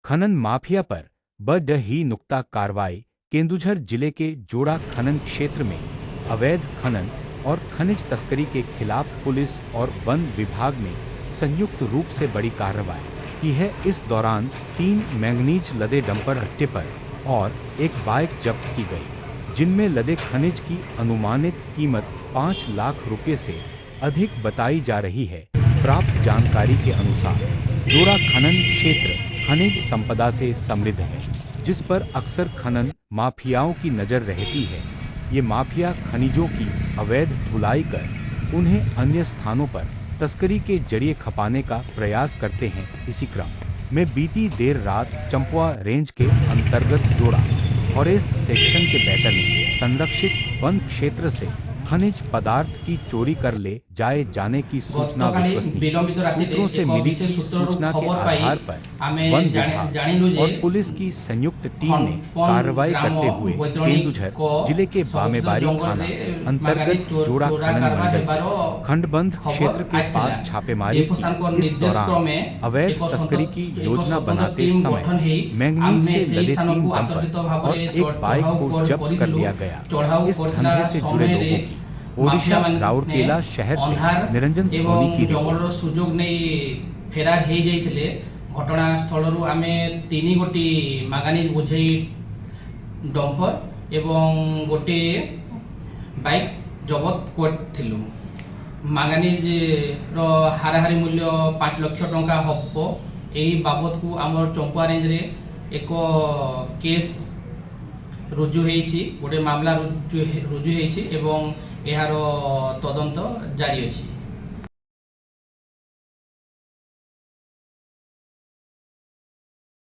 खनन माफिया पर बड़ ही नुक्ता कार्रवाई। केंदुझर जिले के जोड़ा खनन क्षेत्र में अवैध खनन और खनिज तस्करी के खिलाफ पुलिस और वन विभाग ने संयुक्त रूप से बड़ी कार्रवाई की है। इस दौरान 3 मैंगनीज लदे डंपर हट्टे पर और एक बाइक जब्त की गई, जिनमें लदे खनिज की अनुमानित कीमत 5 लाख रुपए से अधिक बताई जा रही है। प्राप्त जानकारी के अनुसार जोड़ा खनन क्षेत्र खनिज संपदा से समृद्ध है, जिस पर अक्सर खनन माफियाओं की नजर रहती है। ये माफिया खनिजों की अवैध ढुलाई कर उन्हें अन्य स्थानों पर तस्करी के जरिए खपाने का प्रयास करते हैं। इसी क्रम में बीती देर रात चंपुआ रेंज के अंतर्गत जोड़ा फॉरेस्ट सेक्शन के बैतरनी संरक्षित वन क्षेत्र से खनिज पदार्थ की चोरी कर ले जाए जाने की सूचना विश्वसनीय सूत्रों से मिली थी। सूचना के आधार पर वन विभाग और पुलिस की संयुक्त टीम ने कार्रवाई करते हुए केंदुझर जिले के बामेबारी थाना अंतर्गत जोड़ा खनन मंडल खंडबंध क्षेत्र के पास छापेमारी की। इस दौरान अवैध तस्करी की योजना बनाते समय मैंगनीज से लदे 3 डंपर और एक बाइक को जब्त कर लिया गया। इस धंधे से जुड़े लोगों की ओडिशा राउरकेला शहर से निरंजन सोनी की जंगल सुजोग नहीं फेरार हो जाइए। घटनास्थल आमे 3 गोटी मांगानीज बोझे डंपर एवं गोटे बाइक जबत करथिलु। मांगानीज रो हाराहारी मूल्य 5 लाख टंका हब। यही बाबद को आमर चंपुआ रेंज रे एक केस रुजु होइछि, गोटे मामला रुजु होइछि एवं एहार तदंत जारी अछि।